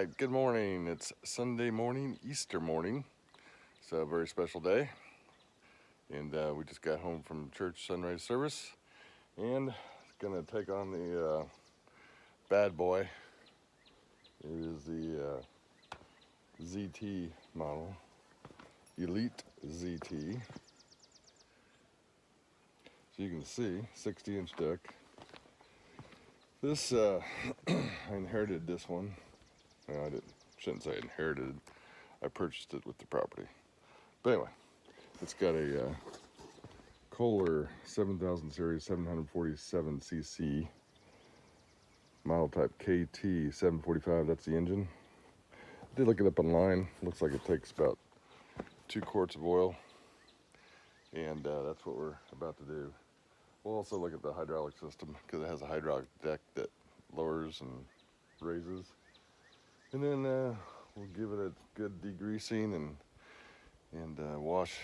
right, good morning. It's Sunday morning, Easter morning. It's a very special day. And we just got home from church sunrise service. And gonna take on the Badboy. It is the ZT model, Elite ZT. So you can see, 60-inch deck. This, I inherited this one. No, shouldn't say inherited. I purchased it with the property. But anyway, it's got a Kohler 7000 series 747cc model type KT 745. That's the engine. I did look it up online. Looks like it takes about 2 quarts of oil, and that's what we're about to do. We'll also look at the hydraulic system because it has a hydraulic deck that lowers and raises, and then we'll give it a good degreasing and wash,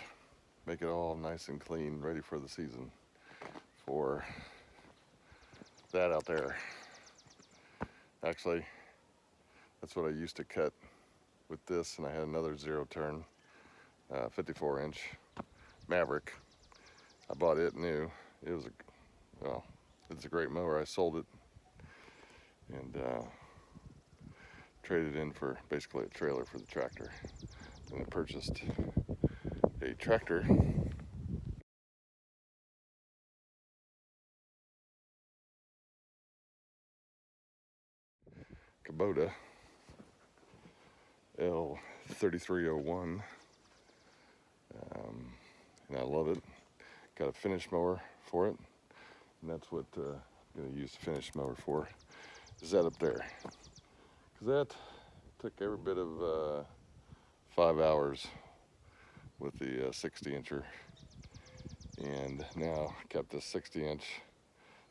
make it all nice and clean, ready for the season. For that out there, actually, that's what I used to cut with this, and I had another zero turn 54-inch Maverick. I bought it new. It was it's a great mower. I sold it and traded in for basically a trailer for the tractor. And I purchased a tractor Kubota L3301, and I love it. Got a finish mower for it, and that's what I'm going to use the finish mower for. Is that up there? Because that took every bit of 5 hours with the 60-incher, and now kept this 60-inch,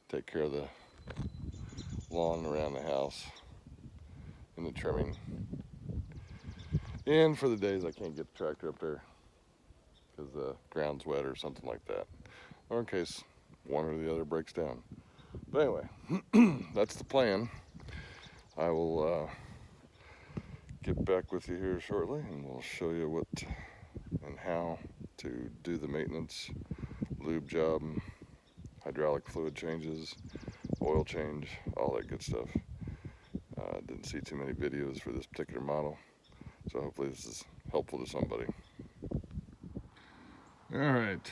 take care of the lawn around the house and the trimming. And for the days I can't get the tractor up there because the ground's wet or something like that, or in case one or the other breaks down. But anyway, that's the plan. I will get back with you here shortly, and we'll show you what and how to do the maintenance, lube job, hydraulic fluid changes, oil change, all that good stuff. Didn't see too many videos for this particular model, so hopefully this is helpful to somebody. All right,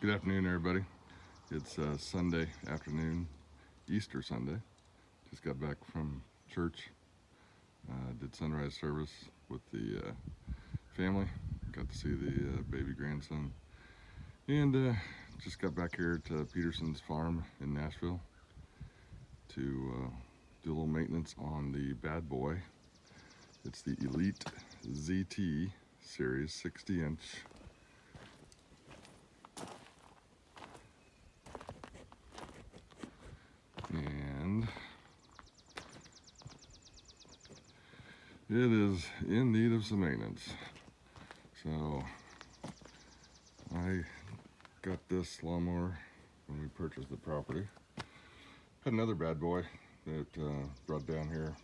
good afternoon everybody. It's Sunday afternoon, Easter Sunday. Just got back from church, did sunrise service with the family, got to see the baby grandson, and just got back here to Peterson's farm in Nashville to do a little maintenance on the Badboy. It's the Elite ZT series 60-inch. And it is in need of some maintenance. So I got this lawnmower when we purchased the property. Had another Badboy that brought down here,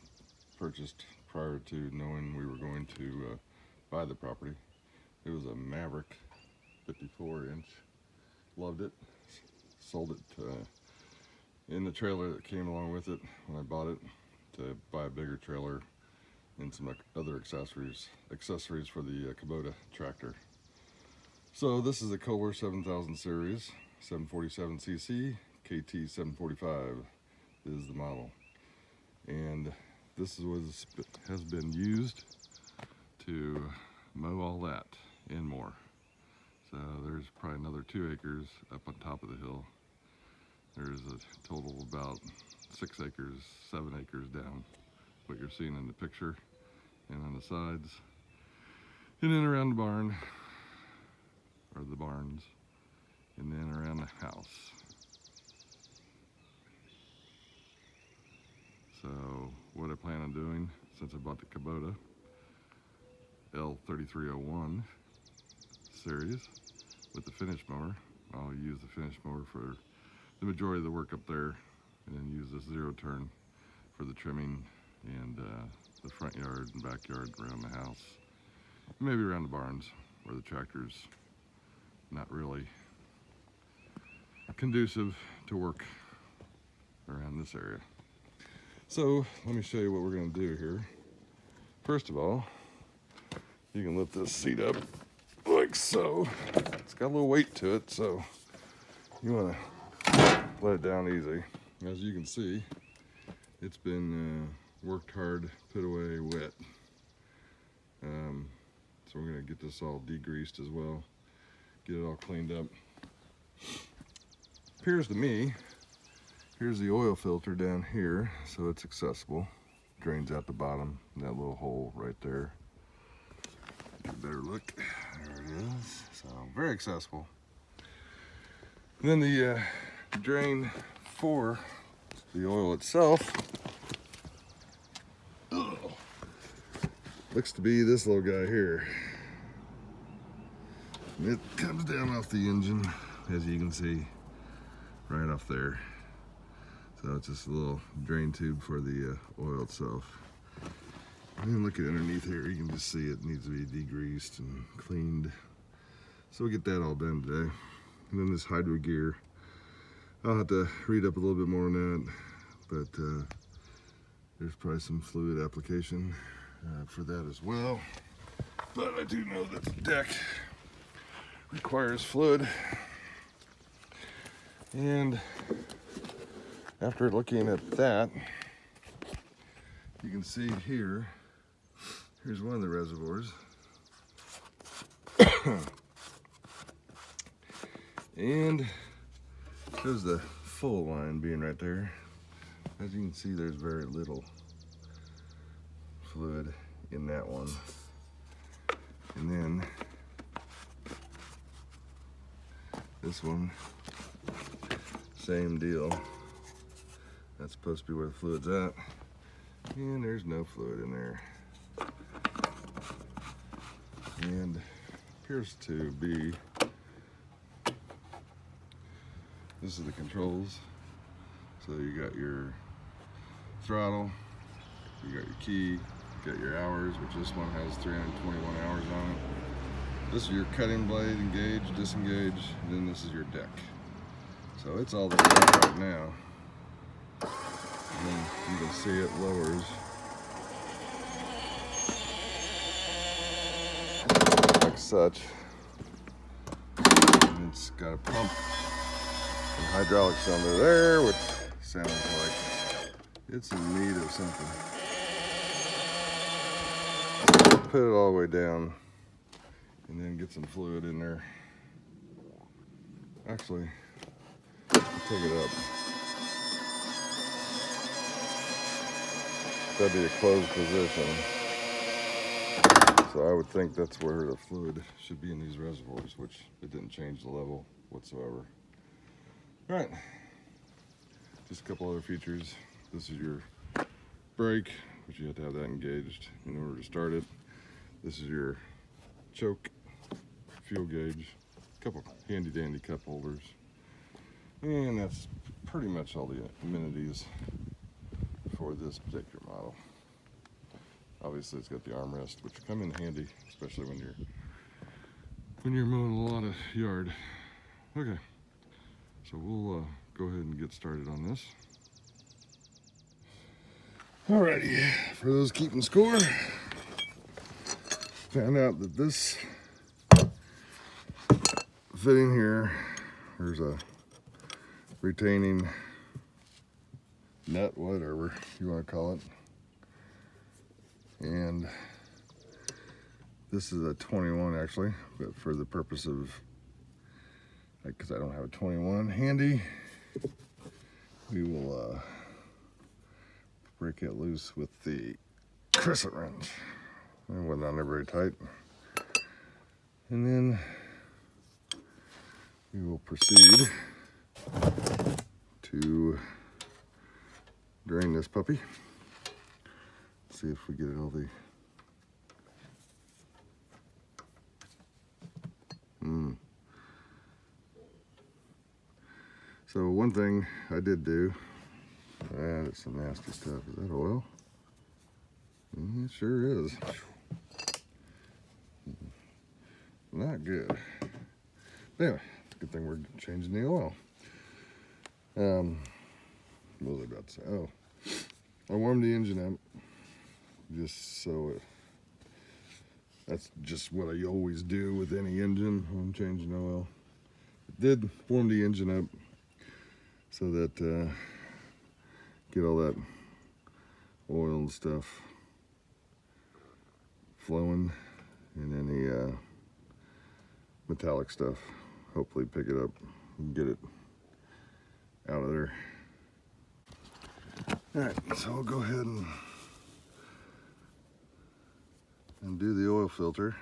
purchased prior to knowing we were going to buy the property. It was a Maverick 54-inch. Loved it. Sold it in the trailer that came along with it when I bought it, to buy a bigger trailer and some other accessories for the Kubota tractor. So this is a Kohler 7000 series 747cc KT 745 is the model, and this has been used to mow all that and more. So there's probably another 2 acres up on top of the hill. There's a total of about 6 acres, 7 acres down, what you're seeing in the picture, and on the sides, and then around the barn, or the barns, and then around the house. So what I plan on doing, since I bought the Kubota L3301 series with the finish mower, I'll use the finish mower for the majority of the work up there, and then use this zero turn for the trimming and the front yard and backyard around the house, maybe around the barns where the tractor's not really conducive to work around this area. So let me show you what we're going to do here. First of all, you can lift this seat up like so. It's got a little weight to it, so you want to let it down easy. As you can see, it's been worked hard, put away wet. So we're going to get this all degreased as well, get it all cleaned up. Appears to me, here's the oil filter down here, so it's accessible. Drains out the bottom, that little hole right there. Get a better look. There it is. So very accessible. And then the drain for the oil itself looks to be this little guy here. And it comes down off the engine, as you can see, right off there. So it's just a little drain tube for the oil itself. And then look at underneath here, you can just see it needs to be degreased and cleaned. So we'll get that all done today. And then this hydro gear, I'll have to read up a little bit more on that, but there's probably some fluid application for that as well. But I do know that the deck requires fluid. And after looking at that, you can see here, here's one of the reservoirs. And there's the full line being right there. As you can see, there's very little fluid in that one. And then this one, same deal. That's supposed to be where the fluid's at. And there's no fluid in there. And appears to be, this is the controls. So you got your throttle, you got your key, you got your hours, which this one has 321 hours on it. This is your cutting blade, engage, disengage, and then this is your deck. So it's all the way up right now. And then you can see it lowers. Like such. And it's got a pump and hydraulics under there, which sounds like it's in need of something. Put it all the way down and then get some fluid in there. Actually, take it up. That'd be a closed position. So I would think that's where the fluid should be in these reservoirs, which it didn't change the level whatsoever. All right, just a couple other features. This is your brake, which you have to have that engaged in order to start it. This is your choke, fuel gauge, a couple handy dandy cup holders. And that's pretty much all the amenities for this particular model. Obviously it's got the armrest, which come in handy, especially when you're mowing a lot of yard. Okay, so we'll go ahead and get started on this. Alrighty, for those keeping score, found out that this fitting here, there's a retaining nut, whatever you want to call it, and this is a 21 actually, but for the purpose of, because I don't have a 21 handy, we will break it loose with the crescent wrench. It wasn't on there very tight. And then we will proceed to drain this puppy. See if we get all the So one thing I did do, it's some nasty stuff. Is that oil? It sure is. Not good. But anyway, good thing we're changing the oil. What was I about to say? Oh, I warmed the engine up just so that's just what I always do with any engine when I'm changing oil. It did warm the engine up so that get all that oil and stuff flowing, and any metallic stuff, hopefully pick it up and get it out of there. All right, so I'll go ahead and do the oil filter.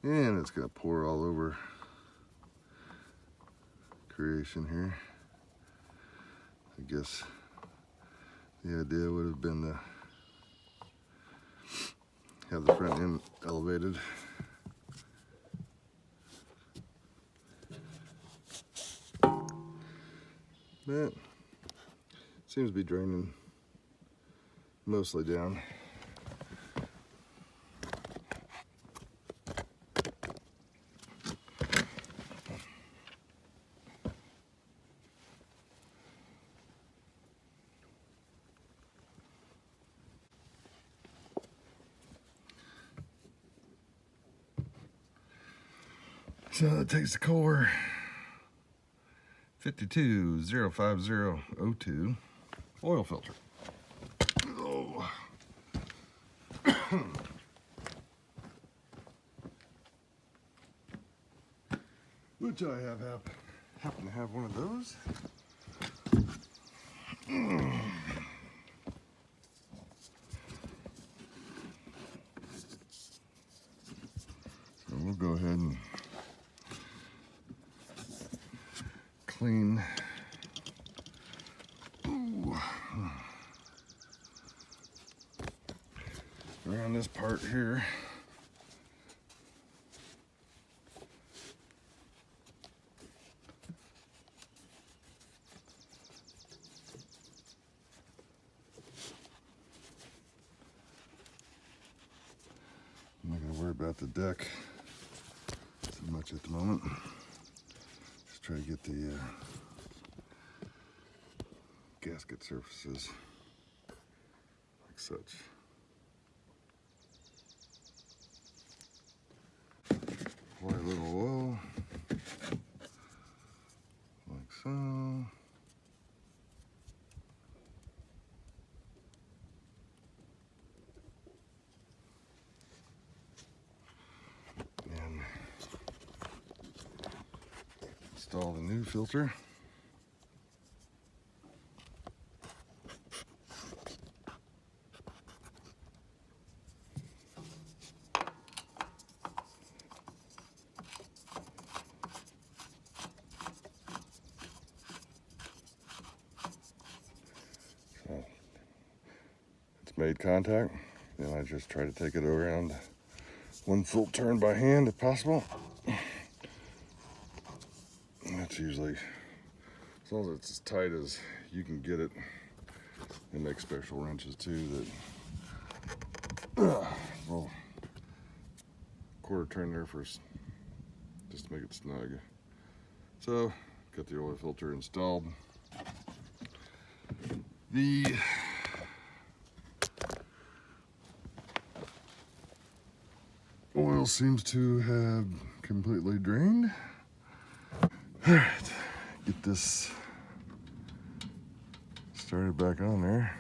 And it's gonna pour all over creation here. I guess the idea would have been to have the front end elevated. But seems to be draining mostly down. So that takes the core 5205002 oil filter. Oh. Which I happen to have one of those. So we'll go ahead and clean around this part here. I'm not gonna worry about the deck so much at the moment. Just try to get the gasket surfaces like such. Apply a little oil, like so. And install the new filter. Made contact, and I just try to take it around one full turn by hand if possible. And that's usually, as long as it's as tight as you can get it. They make special wrenches too that, well, quarter turn there first, just to make it snug. So, got the oil filter installed. The oil seems to have completely drained. All right, get this started back on there.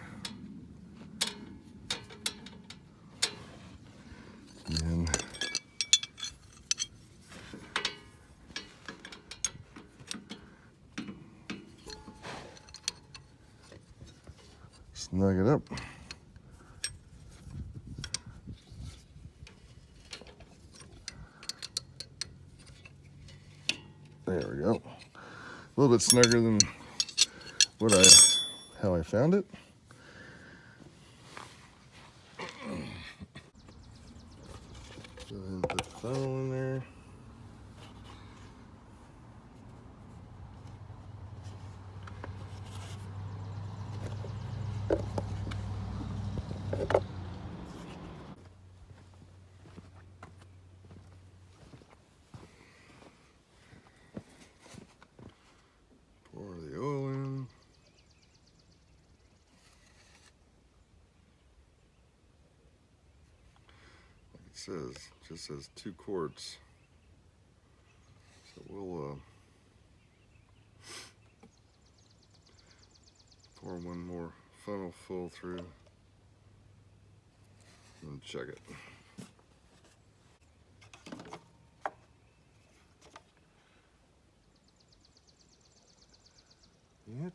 And snug it up. There we go. A little bit snugger than how I found it. Go ahead and put the funnel in there. this is. It just says 2 quarts. So we'll pour one more funnel full through and check it. It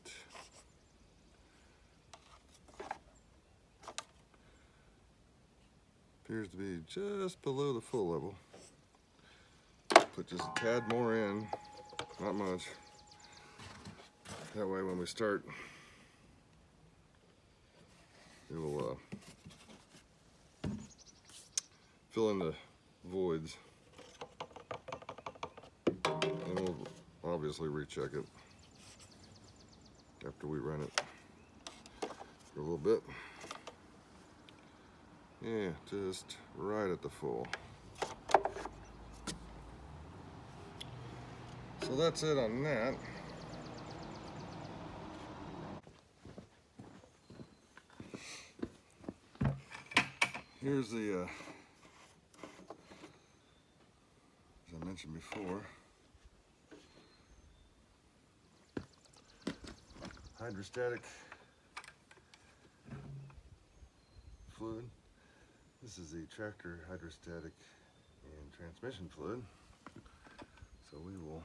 appears to be just below the full level. Put just a tad more in, not much. That way when we start, it will fill in the voids. And we'll obviously recheck it after we run it for a little bit. Yeah, just right at the full. So that's it on that. Here's the, as I mentioned before, hydrostatic fluid. This is the tractor hydrostatic and transmission fluid. So we will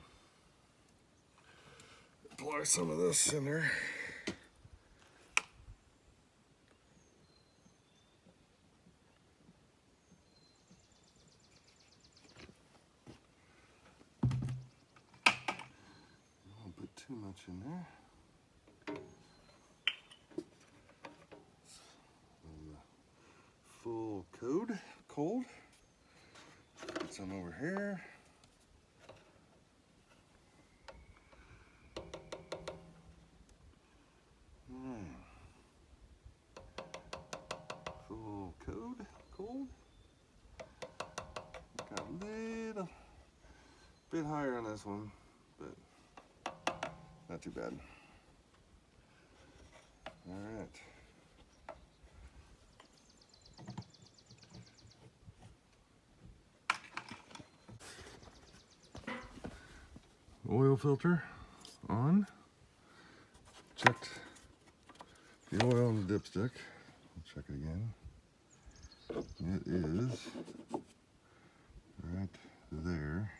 apply some of this in there. Don't put too much in there. Full cold. Put some over here. Full cold. Got a little bit higher on this one, but not too bad. All right. Oil filter on. Checked the oil on the dipstick. I'll check it again. It is right there.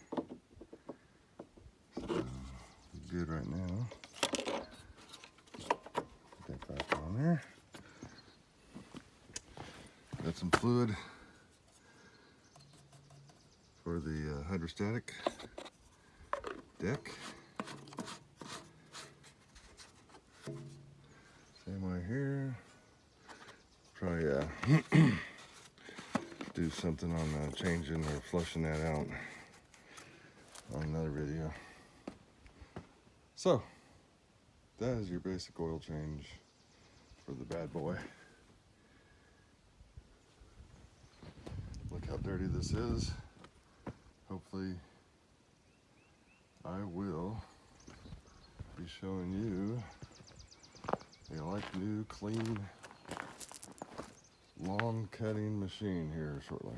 So good right now. Put that back on there. Got some fluid for the hydrostatic deck. Same way here. Probably do something on changing or flushing that out on another video. So that is your basic oil change for the Badboy. Look how dirty this is. Hopefully I will be showing you a like new clean lawn cutting machine here shortly.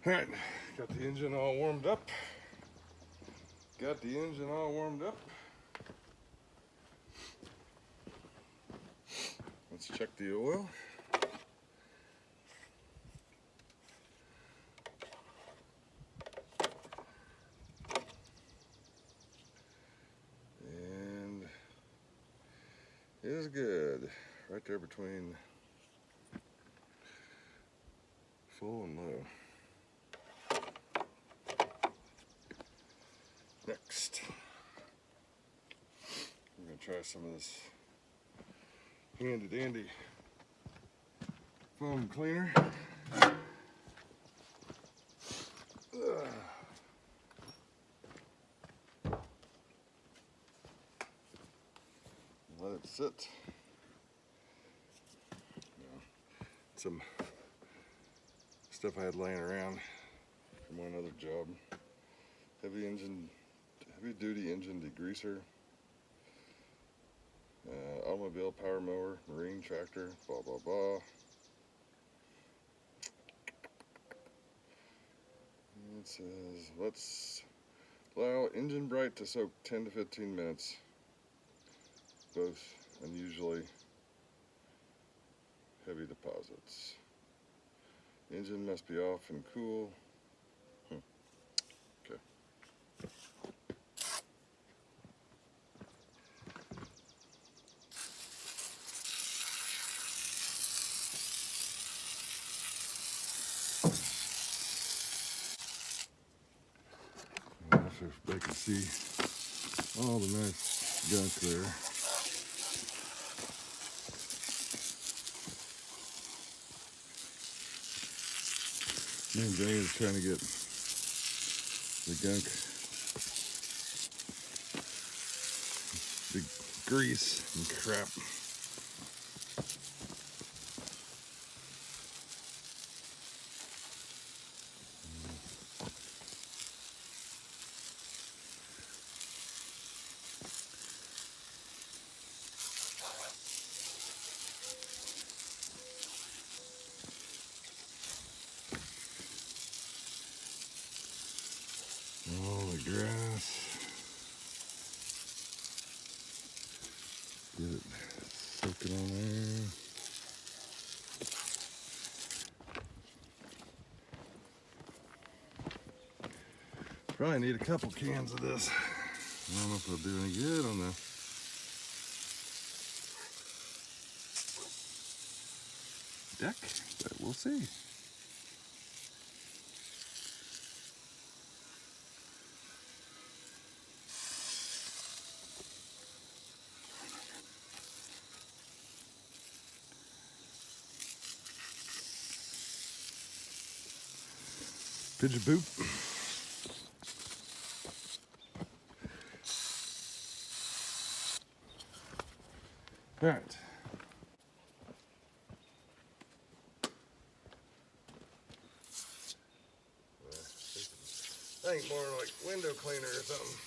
Alright, got the engine all warmed up. Let's check the oil. And it is good. Right there between full and low. Next, try some of this handy dandy foam cleaner. Let it sit. Some stuff I had laying around from one other job. Heavy duty engine degreaser, automobile power mower, marine tractor, blah blah blah. It says let's allow engine bright to soak 10 to 15 minutes. Both unusually heavy deposits. Engine must be off and cool. Okay. I don't know if they can see all the nice gunk there. Me and Jay is trying to get the gunk, the grease and crap. All the grass. Get it soaking on there. Probably need a couple cans of this. I don't know if it'll do any good on the deck, but we'll see. Pigeon poop. All right. I think more like window cleaner or something.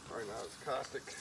Probably not as caustic.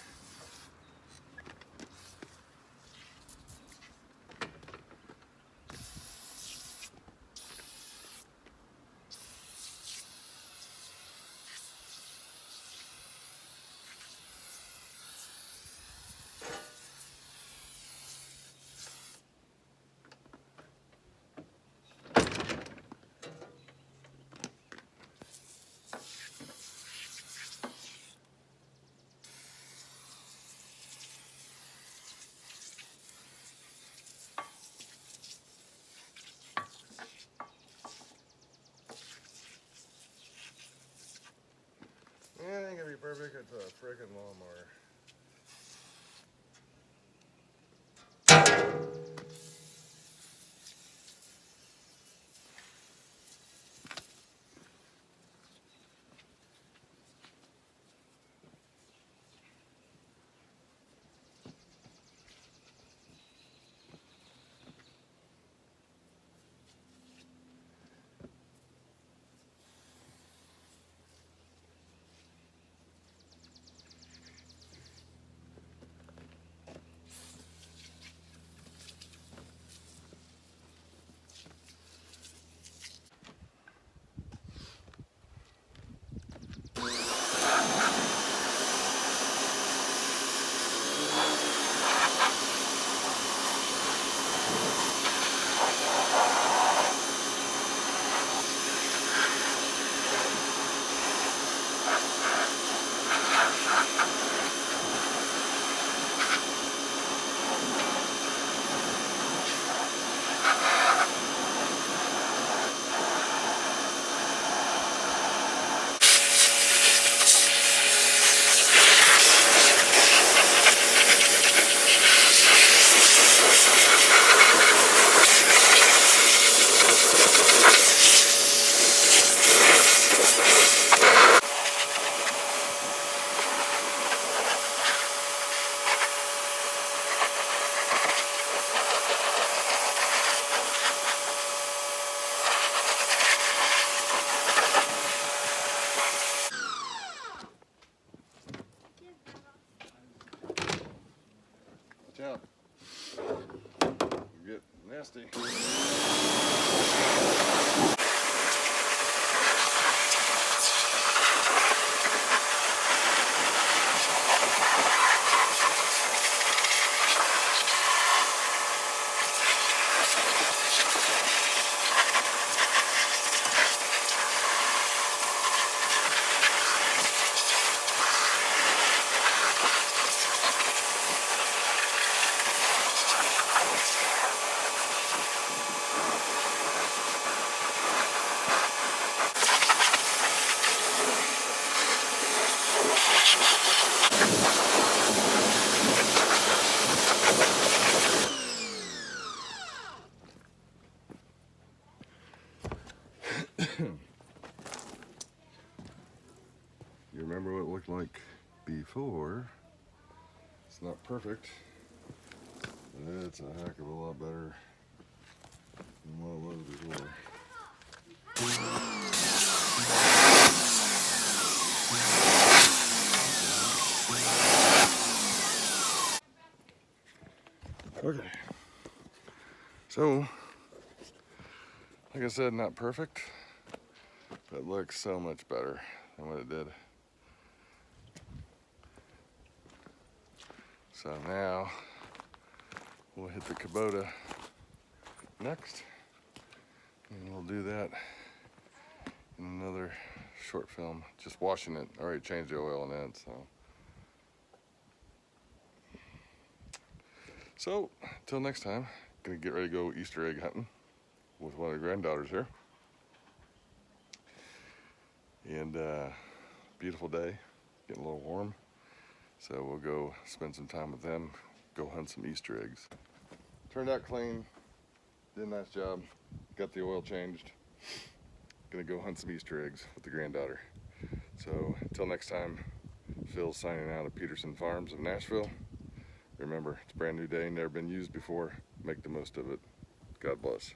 Yeah, I think it'd be perfect. It's a frickin' lawnmower. out. Get nasty. You remember what it looked like before? It's not perfect, but it's a heck of a lot better than what it was before. Okay, so like I said, not perfect, but it looks so much better than what it did. So now we'll hit the Kubota next, and we'll do that in another short film. Just washing it. I already changed the oil in it, so till next time, gonna get ready to go Easter egg hunting with one of the granddaughters here. And beautiful day, getting a little warm, so we'll go spend some time with them, go hunt some Easter eggs. Turned out clean, did a nice job, got the oil changed. Gonna go hunt some Easter eggs with the granddaughter. So until next time, Phil's signing out of Peterson Farms of Nashville. Remember, it's a brand new day, never been used before. Make the most of it. God bless.